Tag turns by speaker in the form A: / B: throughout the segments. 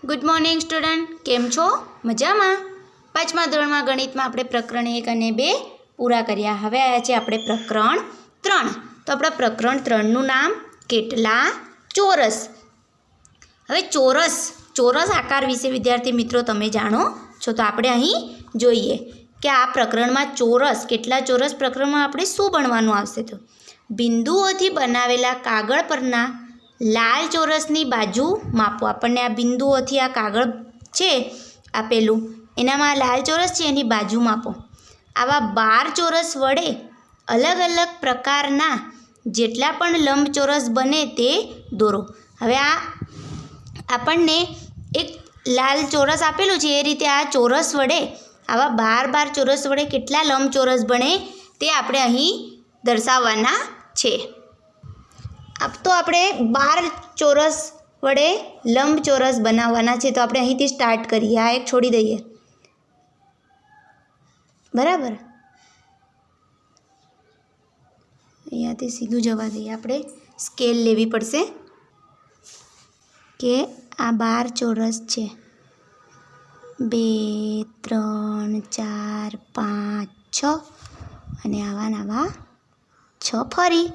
A: Good morning student, केम छो? मजामां? पांचमा धोरणमां गणितमां आपणे प्रकरण 1 અને 2 पूरा कर्या। हवे आव्या छे आपणे प्रकरण 3। तो आपणा प्रकरण 3 नुं नाम केटला चोरस। हवे चोरस आकार विषे विद्यार्थी मित्रों तमे जाणो छो। तो आपणे અહીં જોઈએ કે આ પ્રકરણમાં કેટલા ચોરસ પ્રકરણમાં આપણે શું ભણવાનું આવશે। તો બિંદુઓથી બનાવેલા કાગળ પરના લાલ ચોરસની બાજુ માપો। આપણને આ બિંદુઓથી આ કાગળ છે આપેલું, એનામાં લાલ ચોરસ છે, એની બાજુ માપો। આવા 12 ચોરસ વડે અલગ અલગ પ્રકારના જેટલા પણ લંબચોરસ બને તે દોરો। હવે આ આપણને એક લાલ ચોરસ આપેલું છે, એ રીતે આ ચોરસ વડે આવા 12 ચોરસ વડે કેટલા લંબચોરસ બને તે આપણે અહીં દર્શાવવાના છે। તો આપણે 12 ચોરસ વડે લંબચોરસ બનાવવાના છે। તો આપણે અહીંથી સ્ટાર્ટ કરીએ। આ એક છોડી દઈએ, બરાબર। અહીંયાથી સીધું જવા દઈએ। આપણે સ્કેલ લેવી પડશે કે આ 12 ચોરસ છે। 2 3 4 5 6 અને આવા નવા 6 ફરી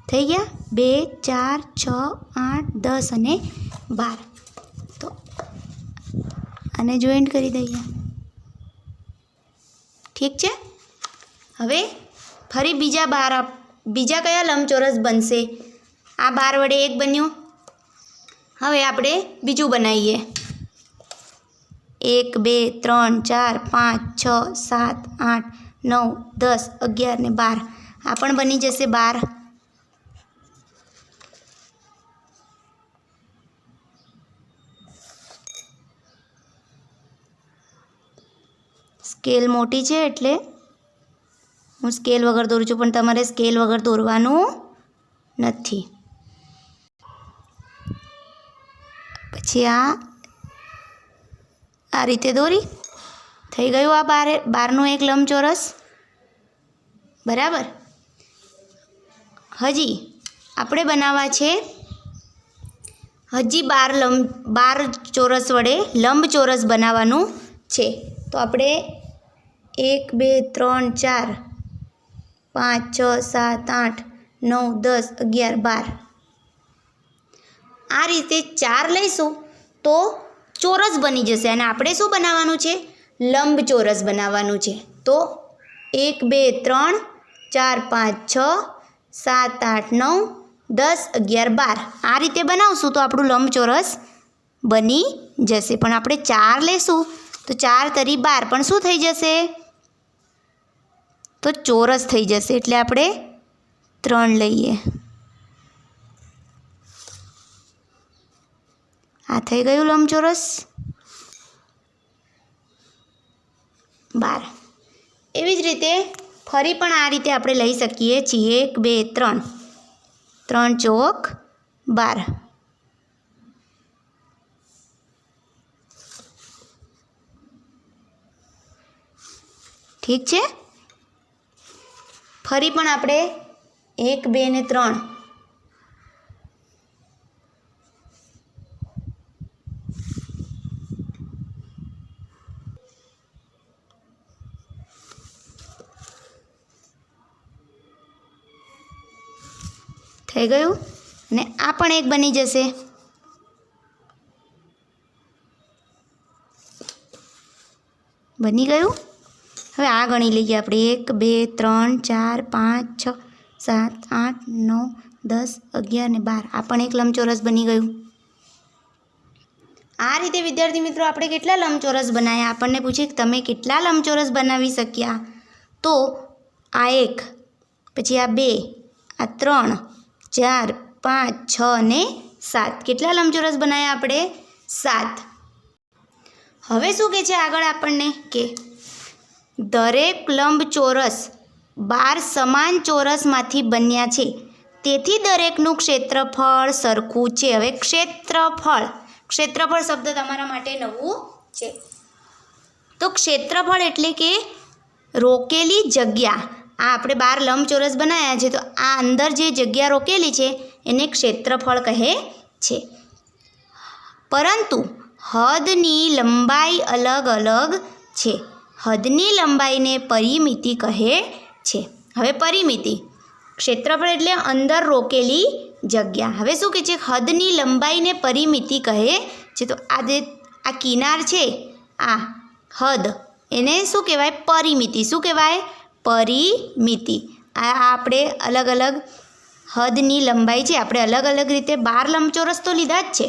A: થઈ ગયા। 2 4 6 8 10 અને 12। તો આને જોઈન્ટ કરી દઈએ, ઠીક છે। હવે ફરી બીજા કયા લંબચોરસ બનશે? આ 12 વડે એક બન્યું। હવે આપણે બીજું બનાવીએ। 1 2 3 4 5 6 7 8 9 10 11 ને 12। આ પણ બની જશે 12। સ્કેલ મોટી છે એટલે હું સ્કેલ વગર દોરું છું, પણ તમારે સ્કેલ વગર દોરવાનું નથી। પછી આ રીતે દોરી થઈ ગયું આ 12નું એક લંબચોરસ, બરાબર। હજી આપણે બનાવવા છે, હજી 12 ચોરસ વડે લંબચોરસ બનાવવાનું છે। તો આપણે 1 2 3 4 5 6 7 8 9 10 11 12 આ રીતે 4 લઈશું તો ચોરસ બની જશે, અને આપણે શું બનાવવાનું છે? લંબચોરસ બનાવવાનું છે। તો 1 2 3 4 5 6 7 8 9 10 11 12 આ રીતે બનાવશું તો આપણું લંબચોરસ બની જશે। પણ આપણે 4 લેશું તો 4 તરી 12 પણ શું થઈ જશે? તો ચોરસ થઈ જશે। એટલે આપણે 3 લઈએ। આ થઈ ગયું લંબચોરસ 12। એવી જ રીતે ફરી પણ આ રીતે આપણે લઈ શકીએ છીએ। 1 2 3 3 ચોક 12। ઠીક છે। ફરી પણ આપણે 1 2 ને 3 થઈ ગયું, અને આ પણ એક બની જશે। બની ગયું। હવે આ ગણી લઈએ આપણે 1 2 3 4 5 6 7 8 9 10 11 ને 12 આ પણ એક લંબચોરસ બની ગયું। આ રીતે વિદ્યાર્થી મિત્રો આપણે કેટલા લંબચોરસ બનાવ્યા? આપણને પૂછે કે તમે કેટલા લંબચોરસ બનાવી શક્યા? તો આ 1, પછી આ 2, આ 3 4 5 6 અને 7 કેટલા લંબચોરસ બનાવ્યા આપણે? 7। હવે શું કહે છે આગળ આપણને કે દરેક લંબચોરસ 12 સમાન ચોરસમાંથી બન્યા છે, તેથી દરેકનું ક્ષેત્રફળ સરખું છે। હવે ક્ષેત્રફળ શબ્દ તમારા માટે નવું છે। તો ક્ષેત્રફળ એટલે કે રોકેલી જગ્યા। આ આપણે 12 લંબચોરસ બનાવ્યા છે, તો આ અંદર જે જગ્યા રોકેલી છે એને ક્ષેત્રફળ કહે છે। પરંતુ હદની લંબાઈ અલગ અલગ છે. હદની લંબાઈને પરિમિતિ કહે છે. હવે પરિમિતિ, ક્ષેત્રફળ એટલે અંદર રોકેલી જગ્યા. હવે શું કહે છે? હદની લંબાઈને પરિમિતિ કહે છે. તો આ કિનાર છે, આ હદ, એને શું કહેવાય? પરિમિતિ. શું કહેવાય? પરિમિતિ. આ આપણે અલગ અલગ હદની લંબાઈ છે, આપણે અલગ અલગ રીતે 12 લંબચોરસ તો લીધા જ છે.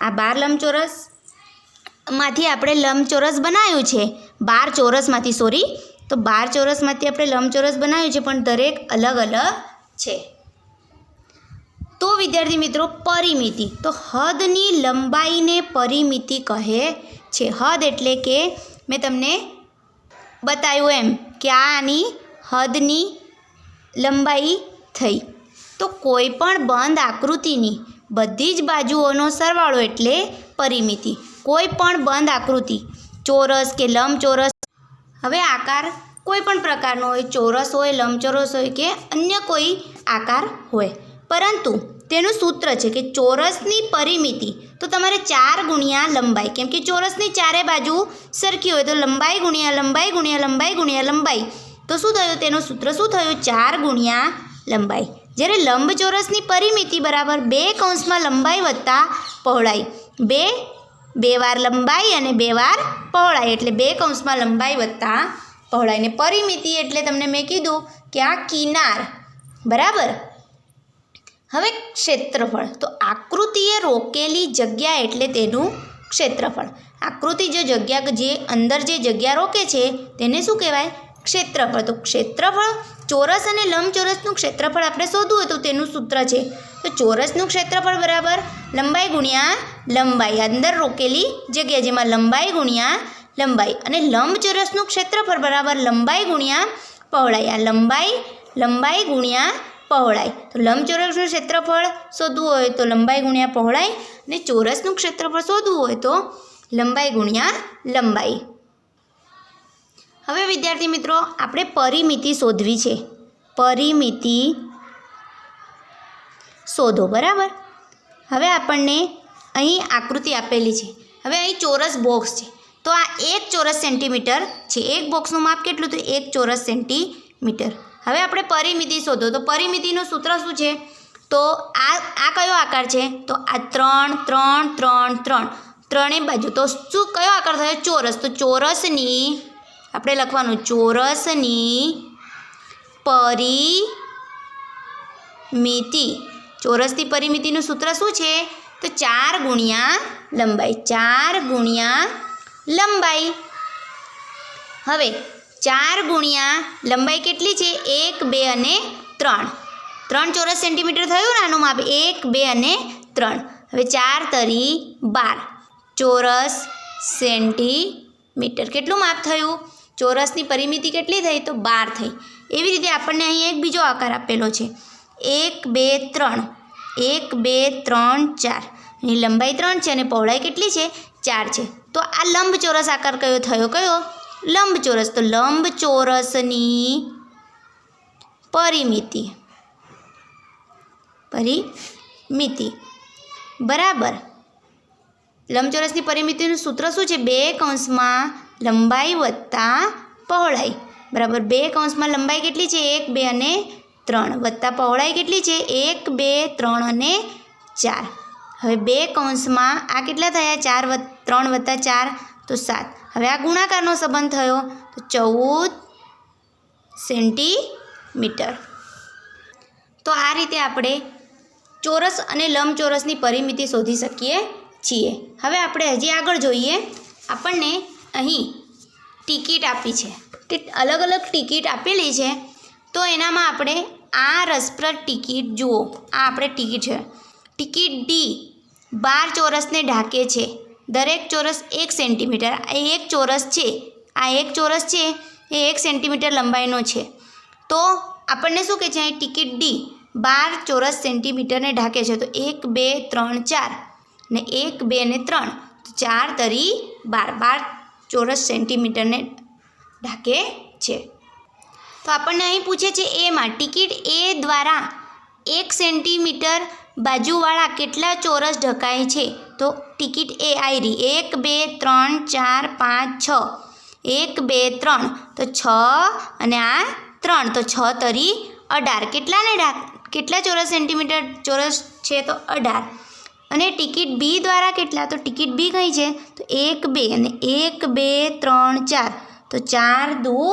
A: આ 12 લંબચોરસમાંથી આપણે લંબચોરસ બનાવ્યું છે, 12 ચોરસમાંથી, તો 12 ચોરસમાંથી આપણે લંબચોરસ બનાવ્યું છે, પણ દરેક અલગ અલગ છે. તો વિદ્યાર્થી મિત્રો, પરિમિતિ, તો હદની લંબાઈને પરિમિતિ કહે છે. હદ એટલે કે મેં તમને બતાવ્યું એમ કે આની હદની લંબાઈ થઈ. તો કોઈ પણ બંધ આકૃતિની બધી જ બાજુઓનો સરવાળો એટલે પરિમિતિ. કોઈ પણ બંધ આકૃતિ, ચોરસ કે લંબચોરસ, હવે આકાર કોઈ પણ પ્રકારનો હોય, ચોરસ હોય, લંબચોરસ હોય કે અન્ય કોઈ આકાર હોય, પરંતુ તેનું સૂત્ર છે કે ચોરસની પરિમિતિ તો તમારે 4 ગુણ્યા લંબાઈ, કેમ કે ચોરસની ચારે બાજુ સરખી હોય, તો લંબાઈ ગુણ્યા લંબાઈ ગુણ્યા લંબાઈ ગુણ્યા લંબાઈ, તો શું થયું? તેનું સૂત્ર શું થયું? 4 ગુણ્યા લંબાઈ. જ્યારે લંબચોરસની પરિમિતિ બરાબર 2 કૌંસમાં લંબાઈ વત્તા પહોળાઈ, 2 વાર લંબાઈ અને 2 વાર પહોળાઈ, એટલે 2 કૌંસમાં લંબાઈ વત્તા પહોળાઈ. ને પરિમિતિ એટલે તમને મેં કીધું કે આ કિનાર, બરાબર. હવે ક્ષેત્રફળ, તો આકૃતિએ રોકેલી જગ્યા એટલે તેનું ક્ષેત્રફળ. આકૃતિ જે અંદર જે જગ્યા રોકે છે તેને શું કહેવાય? ક્ષેત્રફળ. તો ક્ષેત્રફળ, ચોરસ અને લંબચોરસનું ક્ષેત્રફળ આપણે શોધવું હોય તો તેનું સૂત્ર છે, તો ચોરસનું ક્ષેત્રફળ બરાબર લંબાઈ ગુણ્યા લંબાઈ, અંદર રોકેલી જગ્યા જેમાં લંબાઈ ગુણ્યા લંબાઈ, અને લંબચોરસનું ક્ષેત્રફળ બરાબર લંબાઈ ગુણ્યા પહોળાઈ. આ લંબાઈ ગુણ્યા પહોળાઈ. તો લંબચોરસનું ક્ષેત્રફળ શોધવું હોય તો લંબાઈ ગુણ્યા પહોળાઈ, અને ચોરસનું ક્ષેત્રફળ શોધવું હોય તો લંબાઈ ગુણ્યા લંબાઈ. હવે વિદ્યાર્થી મિત્રો, આપણે પરિમિતિ શોધવી છે. પરિમિતિ શોધો, બરાબર. હવે આપણને અહીં આકૃતિ આપેલી છે. હવે અહીં ચોરસ બોક્સ છે, તો આ 1 ચોરસ સેન્ટીમીટર છે. એક બોક્સનું માપ કેટલું? તો 1 ચોરસ સેન્ટીમીટર. હવે આપણે પરિમિતિ શોધો, તો પરિમિતિનું સૂત્ર શું છે? તો આ કયો આકાર છે? તો આ 3 3 3 3, ત્રણેય બાજુ, તો શું કયો આકાર થયો? ચોરસ. તો ચોરસની આપણે લખવાનું, ચોરસની પરિમિતિ. ચોરસની પરિમિતિનું સૂત્ર શું છે? તો 4 ગુણ્યા લંબાઈ. 4 ગુણ્યા લંબાઈ. હવે 4 ગુણ્યા લંબાઈ કેટલી છે? 1 2 અને 3. 3 ચોરસ સેન્ટીમીટર થયું ને આનું માપ, 1 2 અને 3. હવે 4 તરી 12 ચોરસ સેન્ટીમીટર. કેટલું માપ થયું? ચોરસની પરિમિતિ કેટલી થઈ? તો 12 થઈ. એવી રીતે આપણને અહીં એક બીજો આકાર આપેલો છે, 1 2 3, 1 2 3 4. એની લંબાઈ 3 છે અને પહોળાઈ કેટલી છે? 4 છે. તો આ લંબચોરસ આકાર કયો થયો? કયો? લંબચોરસ. તો લંબચોરસની પરિમિતિ બરાબર. લંબચોરસની પરિમિતિનું સૂત્ર શું છે? 2 કૌંસમાં લંબાઈ વત્તા પહોળાઈ, બરાબર. 2 કૌંસમાં લંબાઈ કેટલી છે? 1 2 અને 3 વત્તા પહોળાઈ કેટલી છે? 1 2 3 અને 4. હવે 2 કૌંસમાં આ કેટલા થયા? 3 વત્તા 4 તો 7. હવે આ ગુણાકારનો સંબંધ થયો, તો 14 સેન્ટીમીટર. તો આ રીતે આપણે ચોરસ અને લંબચોરસની પરિમિતિ શોધી શકીએ છીએ. હવે આપણે હજી આગળ જોઈએ. આપણને અહીં ટિકિટ આપી છે, અલગ અલગ ટિકિટ આપેલી છે. તો એનામાં આપણે આ રસપ્રદ ટિકિટ જુઓ. આ આપણે ટિકિટ છે. ટિકિટ ડી 12 ચોરસને ઢાંકે છે. દરેક ચોરસ 1 સેન્ટીમીટર. એ એક ચોરસ છે, આ એક ચોરસ છે એ 1 સેન્ટીમીટર લંબાઈનો છે. તો આપણને શું કહે છે? અહીં ટિકિટ ડી 12 ચોરસ સેન્ટીમીટરને ઢાંકે છે. તો 1 2 3 4 ને 1 2 ને 3, તો 4 તરી 12 ચોરસ સેન્ટીમીટરને ઢાંકે છે. તો આપણને અહીં પૂછે છે એમાં ટિકિટ એ દ્વારા 1 સેન્ટીમીટર બાજુવાળા કેટલા ચોરસ ઢંકાય છે? तो टिकिट ए आई रही 1 2 3 4 5 6 1 2 3 तो 6 અને આ 3 તો 6 તરી 18 કેટલા ચોરસ સેન્ટીમીટર ચોરસ છે તો 18 અને ટિકિટ બી દ્વારા કેટલા તો ટિકિટ બી કઈ છે તો 1 2 અને 1 2 3 4 તો 4 2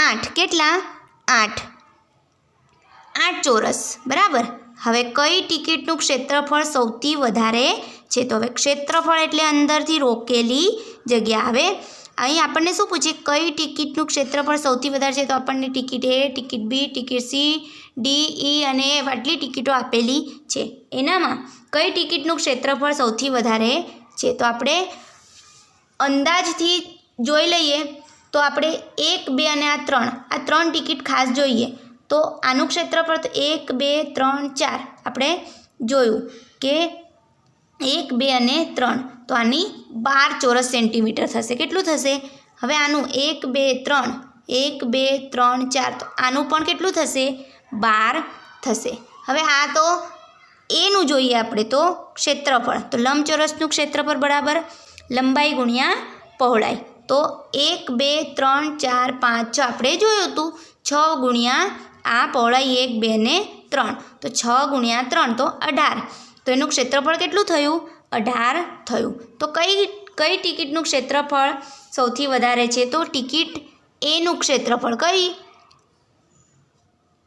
A: 8 કેટલા 8 ચોરસ બરાબર। હવે કઈ ટિકિટનું ક્ષેત્રફળ સૌથી વધારે છે તો હવે ક્ષેત્રફળ એટલે અંદરથી રોકેલી જગ્યા। હવે અહીં આપણને શું પૂછે કઈ ટિકિટનું ક્ષેત્રફળ સૌથી વધારે છે તો આપણને ટિકિટ એ ટિકિટ બી ટિકિટ સી ડી ઈ અને આટલી ટિકિટો આપેલી છે એનામાં કઈ ટિકિટનું ક્ષેત્રફળ સૌથી વધારે છે તો આપણે અંદાજથી જોઈ લઈએ તો આપણે 1 2 અને આ ત્રણ ટિકિટ ખાસ જોઈએ તો આનું ક્ષેત્રફળ તો 1 2 3 4 આપણે જોયું કે 1 2 અને 3 તો આની 12 ચોરસ સેન્ટીમીટર થશે। કેટલું થશે હવે આનું 1 2 3 1 2 3 4 તો આનું પણ કેટલું થશે 12 થશે। હવે આ તો એનું જોઈએ આપણે તો ક્ષેત્રફળ તો લંબચોરસનું ક્ષેત્રફળ બરાબર લંબાઈ ગુણ્યા પહોળાઈ તો 1 2 3 4 5 6 આપણે જોયું હતું 6 ગુણ્યા આ પહોળાઈ 1 2 ને 3 તો 6 ગુણ્યા 3 તો 18 તો એનું ક્ષેત્રફળ કેટલું થયું 18 થયું। તો કઈ ટિકિટનું ક્ષેત્રફળ સૌથી વધારે છે તો ટિકિટ એનું ક્ષેત્રફળ કઈ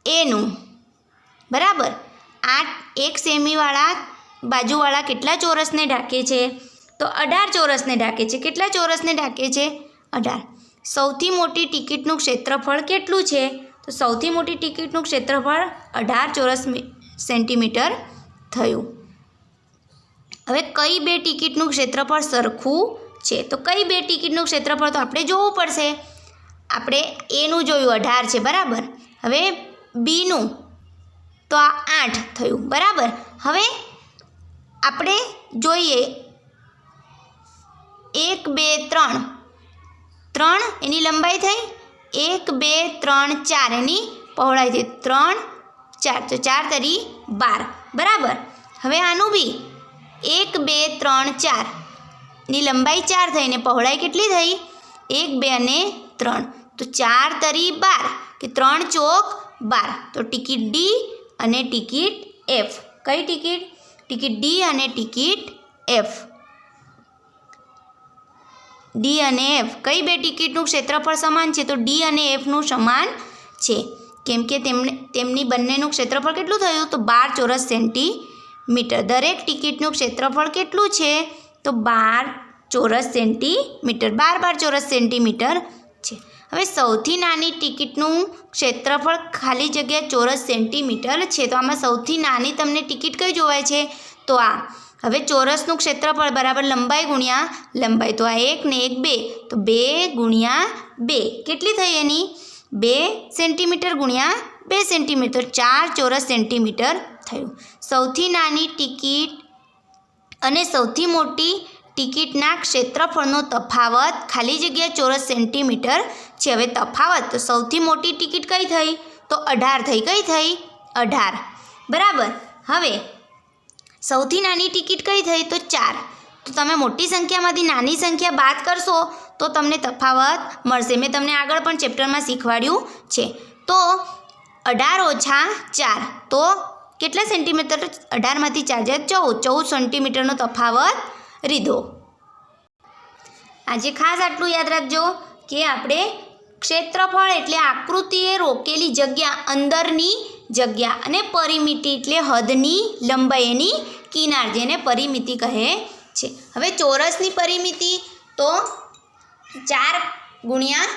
A: એનું બરાબર। આ 1 સેમીવાળા બાજુવાળા કેટલા ચોરસને ઢાંકે છે તો 18 ચોરસને ઢાંકે છે। કેટલા ચોરસને ઢાંકે છે 18। સૌથી મોટી ટિકિટનું ક્ષેત્રફળ કેટલું છે તો સૌથી મોટી ટિકિટનું ક્ષેત્રફળ 18 ચોરસ સેન્ટીમીટર થયું। હવે કઈ બે ટિકિટનું ક્ષેત્રફળ સરખું છે તો કઈ બે ટિકિટનું ક્ષેત્રફળ તો આપણે જોવું પડશે। આપણે એનું જોયું 18 છે બરાબર। હવે બીનું તો આ 8 થયું બરાબર। હવે આપણે જોઈએ 1 2 3 એની લંબાઈ થઈ 1 2 3 4 એની પહોળાઈ થઈ 3 4 તો 4 તરી 12 બરાબર। હવે આનું બી 1 2 3 4 ની લંબાઈ 4 થઈ ને પહોળાઈ કેટલી થઈ 1 2 અને 3 તો 4 તરી 12 કે 3 ચોક 12 તો ટિકિટ ડી અને ટિકિટ એફ કઈ ટિકિટ ડી અને ટિકિટ એફ ડી અને એફ કઈ બે ટિકિટનું ક્ષેત્રફળ સમાન છે તો ડી અને એફનું સમાન છે કેમ કે તેમની બંનેનું ક્ષેત્રફળ કેટલું થયું તો 12 ચોરસ સેન્ટીમીટર। દરેક ટિકિટનું ક્ષેત્રફળ કેટલું છે તો 12 ચોરસ સેન્ટીમીટર 12 ચોરસ સેન્ટીમીટર છે। હવે સૌથી નાની ટિકિટનું ક્ષેત્રફળ ખાલી જગ્યા ચોરસ સેન્ટીમીટર છે તો આમાં સૌથી નાની તમને ટિકિટ કઈ જોવાય છે તો આ। હવે ચોરસનું ક્ષેત્રફળ બરાબર લંબાઈ ગુણ્યા લંબાઈ તો આ 1 ને 1 2 તો 2 ગુણ્યા 2 કેટલી થઈ એની 2 સેન્ટીમીટર ગુણ્યા 2 સેન્ટીમીટર 4 ચોરસ સેન્ટીમીટર થયું। સૌથી નાની ટિકિટ અને સૌથી મોટી ટિકિટના ક્ષેત્રફળનો તફાવત ખાલી જગ્યા ચોરસ સેન્ટીમીટર છે। હવે તફાવત તો સૌથી મોટી ટિકિટ કઈ થઈ તો 18 થઈ કઈ થઈ 18 બરાબર। હવે સૌથી નાની ટિકિટ કઈ થઈ તો 4 તો તમે મોટી સંખ્યામાંથી નાની સંખ્યા બાદ કરશો તો તમને તફાવત મળશે। મેં તમને આગળ પણ ચેપ્ટરમાં શીખવાડ્યું છે। તો 18 ઓછા 4 તો કેટલા સેન્ટીમીટર 18માંથી 4 જાય 14 સેન્ટીમીટરનો તફાવત રીધો। આજે ખાસ આટલું યાદ રાખજો કે આપણે ક્ષેત્રફળ એટલે આકૃતિએ રોકેલી જગ્યા અંદરની જગ્યા અને પરિમિતિ એટલે હદની લંબાઈ એની કિનાર જેને પરિમિતિ કહે છે। હવે ચોરસની પરિમિતિ તો 4 ગુણ્યા